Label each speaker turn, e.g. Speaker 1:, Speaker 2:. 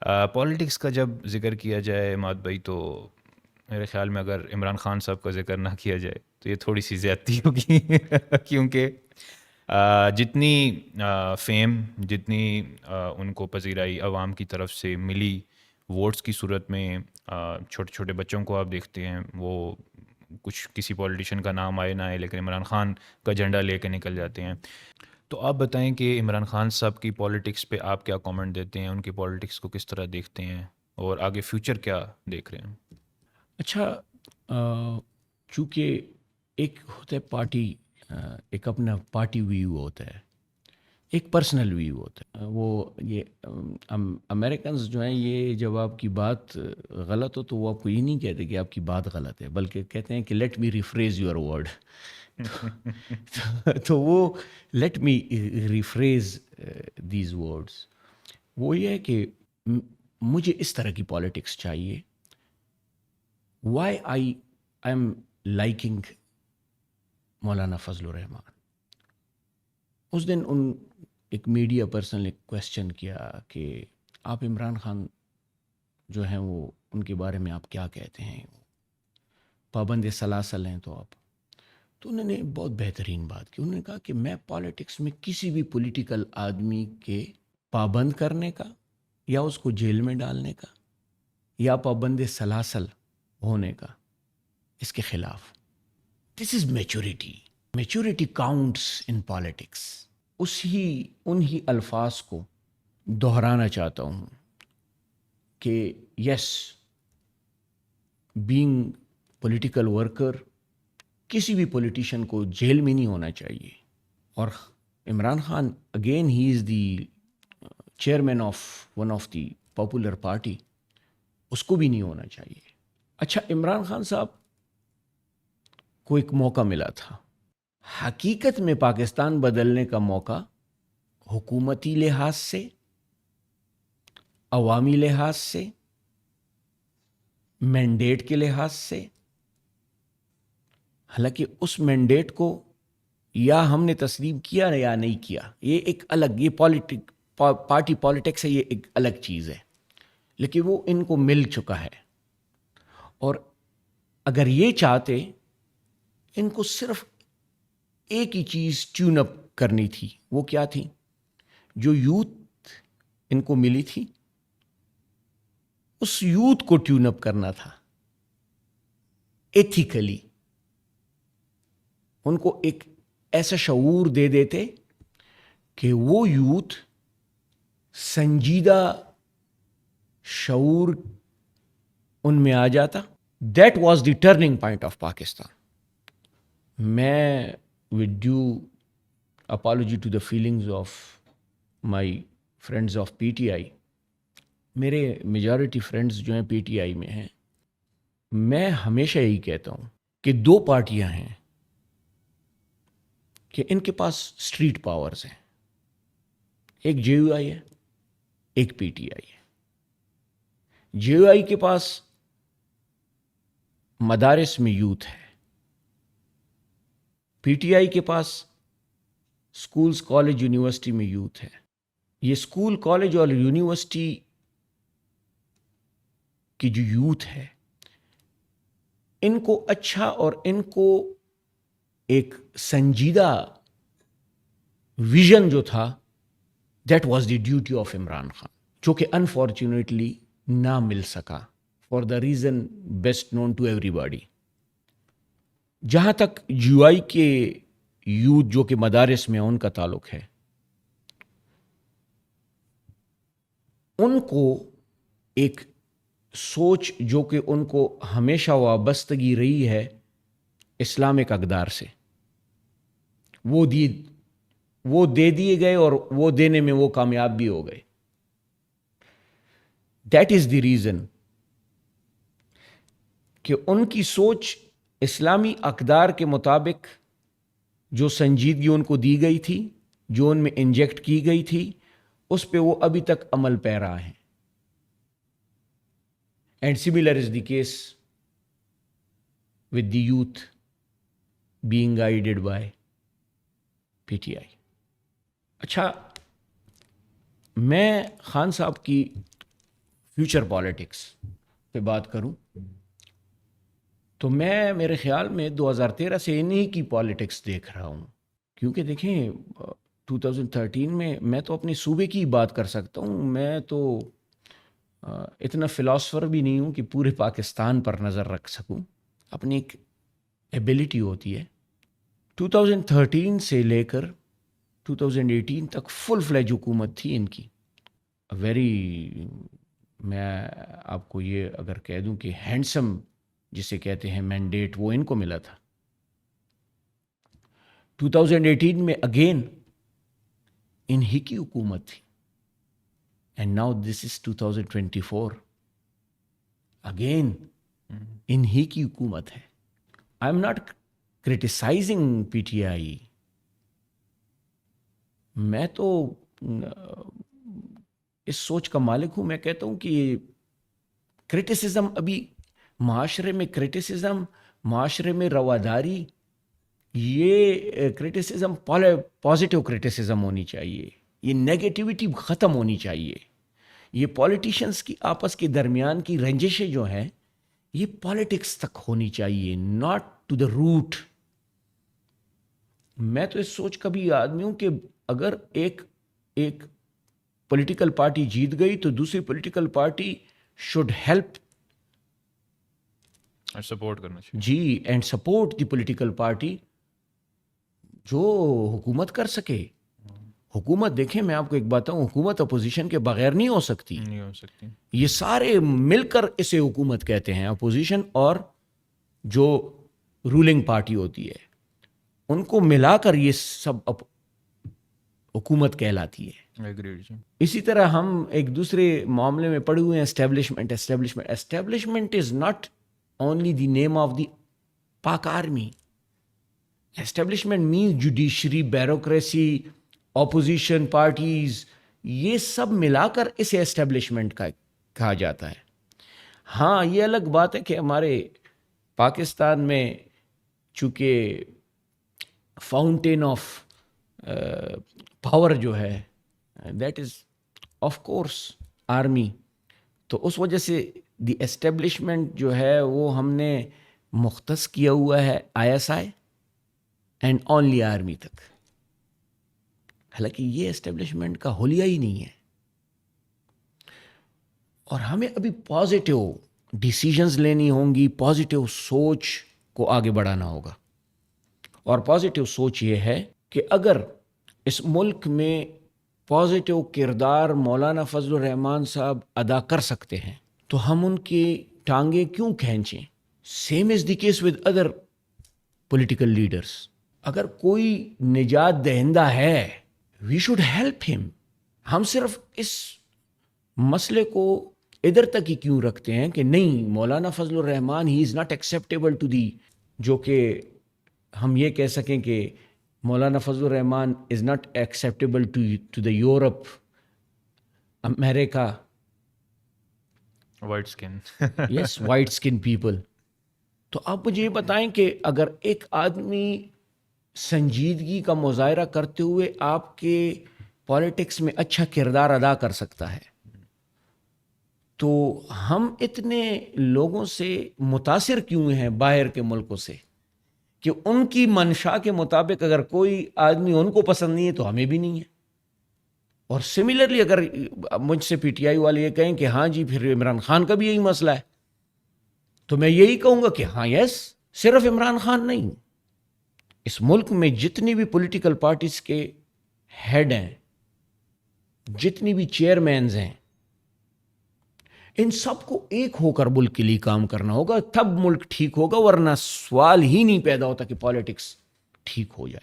Speaker 1: Politics کا جب ذکر کیا جائے عماد بھائی، تو میرے خیال میں اگر عمران خان صاحب کا ذکر نہ کیا جائے تو یہ تھوڑی سی زیادتی ہوگی کیونکہ جتنی فیم، جتنی ان کو پذیرائی عوام کی طرف سے ملی ووٹس کی صورت میں، چھوٹے چھوٹے بچوں کو آپ دیکھتے ہیں، وہ کچھ کسی پولیٹیشین کا نام آئے نہ آئے لیکن عمران خان کا جھنڈا لے کے نکل جاتے ہیں. تو آپ بتائیں کہ عمران خان صاحب کی پالیٹکس پہ آپ کیا کامنٹ دیتے ہیں، ان کی پالیٹکس کو کس طرح دیکھتے ہیں، اور آگے فیوچر کیا دیکھ رہے ہیں؟
Speaker 2: اچھا، چونکہ ایک ہوتا ہے پارٹی، ایک اپنا پارٹی ویو ہوتا ہے، ایک پرسنل ویو ہوتا ہے. وہ یہ امریکنز جو ہیں، یہ جب آپ کی بات غلط ہو تو وہ آپ کو یہ نہیں کہتے کہ آپ کی بات غلط ہے، بلکہ کہتے ہیں کہ let me rephrase your word. تو وہ let me rephrase these words, وہ یہ ہے کہ مجھے اس طرح کی پالیٹکس چاہیے. وائی آئی ایم لائکنگ مولانا فضل الرحمان. اس دن ایک میڈیا پرسن نے کویسچن کیا کہ آپ عمران خان جو ہیں وہ ان کے بارے میں آپ کیا کہتے ہیں، پابند سلاسل ہیں تو انہوں نے بہت بہترین بات کی. انہوں نے کہا کہ میں پالیٹکس میں کسی بھی پولیٹیکل آدمی کے پابند کرنے کا یا اس کو جیل میں ڈالنے کا یا پابند سلاسل ہونے کا، اس کے خلاف. This is maturity. Maturity counts in politics. انہی الفاظ کو دہرانا چاہتا ہوں کہ یس، بینگ پولیٹیکل ورکر، کسی بھی پولیٹیشین کو جیل میں نہیں ہونا چاہیے. اور Imran Khan again he is the chairman of one of the popular party, اس کو بھی نہیں ہونا چاہیے. اچھا، عمران خان صاحب کو ایک موقع ملا تھا. حقیقت میں پاکستان بدلنے کا موقع حکومتی لحاظ سے، عوامی لحاظ سے، مینڈیٹ کے لحاظ سے، حالانکہ اس مینڈیٹ کو یا ہم نے تسلیم کیا یا نہیں کیا، یہ ایک الگ، یہ پارٹی پالیٹکس ہے، یہ ایک الگ چیز ہے، لیکن وہ ان کو مل چکا ہے. اور اگر یہ چاہتے، ان کو صرف ایک ہی چیز ٹیون اپ کرنی تھی. وہ کیا تھی؟ جو یوتھ ان کو ملی تھی، اس یوتھ کو ٹیون اپ کرنا تھا ایتھیکلی. ان کو ایک ایسا شعور دے دیتے کہ وہ یوتھ سنجیدہ شعور ان میں آ جاتا. That was the turning point of Pakistan. میں with due apology to the feelings of my friends of P T I, میرے میجورٹی فرینڈز جو ہیں پی ٹی آئی میں ہیں، میں ہمیشہ یہی کہتا ہوں کہ دو پارٹیاں ہیں کہ ان کے پاس اسٹریٹ پاورز ہیں. ایک جے یو آئی ہے، ایک پی ٹی آئی ہے. جے یو آئی کے پاس مدارس میں یوتھ ہے، پی ٹی آئی کے پاس اسکولز، کالج، یونیورسٹی میں یوتھ ہے. یہ اسکول، کالج اور یونیورسٹی کی جو یوتھ ہے، ان کو اچھا اور ان کو ایک سنجیدہ ویژن جو تھا، that was the duty of Imran Khan, جو کہ انفارچونیٹلی نہ مل سکا for the reason best known to everybody. جہاں تک جیو آئی کے یوتھ جو کہ مدارس میں ان کا تعلق ہے، ان کو ایک سوچ جو کہ ان کو ہمیشہ وابستگی رہی ہے اسلامک اقدار سے، وہ دے دیے گئے اور وہ دینے میں وہ کامیاب بھی ہو گئے. دیٹ از دی ریزن کہ ان کی سوچ اسلامی اقدار کے مطابق جو سنجیدگی ان کو دی گئی تھی، جو ان میں انجیکٹ کی گئی تھی، اس پہ وہ ابھی تک عمل پیرا ہیں. And similar is the case with the youth being guided by PTI. اچھا، میں خان صاحب کی فیوچر پالیٹکس پہ بات کروں تو میں میرے خیال میں 2013 سے انہی کی پالیٹکس دیکھ رہا ہوں. کیونکہ دیکھیں 2013 میں تو اپنے صوبے کی بات کر سکتا ہوں. میں تو اتنا فلاسفر بھی نہیں ہوں کہ پورے پاکستان پر نظر رکھ سکوں. اپنی ایک ایبیلٹی ہوتی ہے. 2013 سے لے کر 2018 تک فل فلیج حکومت تھی ان کی. میں آپ کو یہ اگر کہہ دوں کہ ہینڈسم جسے کہتے ہیں مینڈیٹ وہ ان کو ملا تھا. 2018 میں اگین انہی کی حکومت تھی. And now this is 2024 again انہی کی حکومت ہے. I am not criticising P T آئی. میں تو اس سوچ کا مالک ہوں. میں کہتا ہوں کہ کرٹیسزم ابھی معاشرے میں کرٹیسزم، معاشرے میں رواداری، یہ کرٹیسزم پازیٹیو کرٹیسزم ہونی چاہیے. یہ نیگیٹیوٹی ختم ہونی چاہیے. یہ پولیٹیشنز کی آپس کے درمیان کی رنجشیں جو ہیں یہ پالیٹکس تک ہونی چاہیے، ناٹ ٹو دا روٹ. میں تو اس سوچ کا بھی آدمی ہوں کہ اگر ایک پولیٹیکل پارٹی جیت گئی تو دوسری political party should help
Speaker 1: support کرنا چاہیے.
Speaker 2: جی and support the political party جو حکومت کر سکے. حکومت دیکھیں میں آپ کو ایک بتاؤں، حکومت اپوزیشن کے بغیر نہیں ہو سکتی.
Speaker 1: نہیں ہو سکتی.
Speaker 2: یہ سارے مل کر اسے حکومت کہتے ہیں. اپوزیشن اور جو رولنگ پارٹی ہوتی ہے ان کو ملا کر یہ سب حکومت کہلاتی ہے. اسی طرح ہم ایک دوسرے معاملے میں پڑے ہوئے ہیں establishment. Establishment is not only the name of the Pak Army. Establishment means judiciary, bureaucracy, opposition parties. یہ سب ملا کر اسے اسٹیبلشمنٹ کا کہا جاتا ہے. ہاں یہ الگ بات ہے کہ ہمارے پاکستان میں چونکہ فاؤنٹین آف پاور جو ہے that is of course army. تو اس وجہ سے دی اسٹیبلشمنٹ جو ہے وہ ہم نے مختص کیا ہوا ہے ISI اینڈ اونلی آرمی تک. حالانکہ یہ اسٹیبلشمنٹ کا حلیہ ہی نہیں ہے. اور ہمیں ابھی پازیٹیو ڈیسیژنز لینی ہوں گی، پازیٹیو سوچ کو آگے بڑھانا ہوگا. اور پازیٹیو سوچ یہ ہے کہ اگر اس ملک میں پازیٹیو کردار مولانا فضل الرحمان صاحب ادا کر سکتے ہیں تو ہم ان کی ٹانگیں کیوں کھینچیں. Same is the case with other political leaders. اگر کوئی نجات دہندہ ہے وی شوڈ ہیلپ ہم. ہم صرف اس مسئلے کو ادھر تک ہی کیوں رکھتے ہیں کہ نہیں Maulana Fazlur Rehman he is not acceptable to the, جو کہ ہم یہ کہہ سکیں کہ Maulana Fazlur Rehman is not acceptable to the Europe, America,
Speaker 1: white skin.
Speaker 2: Yes white skin people. تو آپ مجھے یہ بتائیں کہ اگر ایک آدمی سنجیدگی کا مظاہرہ کرتے ہوئے آپ کے پالیٹکس میں اچھا کردار ادا کر سکتا ہے تو ہم اتنے لوگوں سے متاثر کیوں ہیں باہر کے ملکوں سے کہ ان کی منشا کے مطابق اگر کوئی آدمی ان کو پسند نہیں ہے تو ہمیں بھی نہیں ہے. اور سملرلی اگر مجھ سے پی ٹی آئی والے یہ کہیں کہ ہاں جی پھر عمران خان کا بھی یہی مسئلہ ہے تو میں یہی کہوں گا کہ ہاں یس، صرف عمران خان نہیں، اس ملک میں جتنی بھی پولیٹیکل پارٹیز کے ہیڈ ہیں، جتنی بھی چیئرمینز ہیں، ان سب کو ایک ہو کر ملک کے لیے کام کرنا ہوگا، تب ملک ٹھیک ہوگا. ورنہ سوال ہی نہیں پیدا ہوتا کہ پالیٹکس ٹھیک ہو جائے.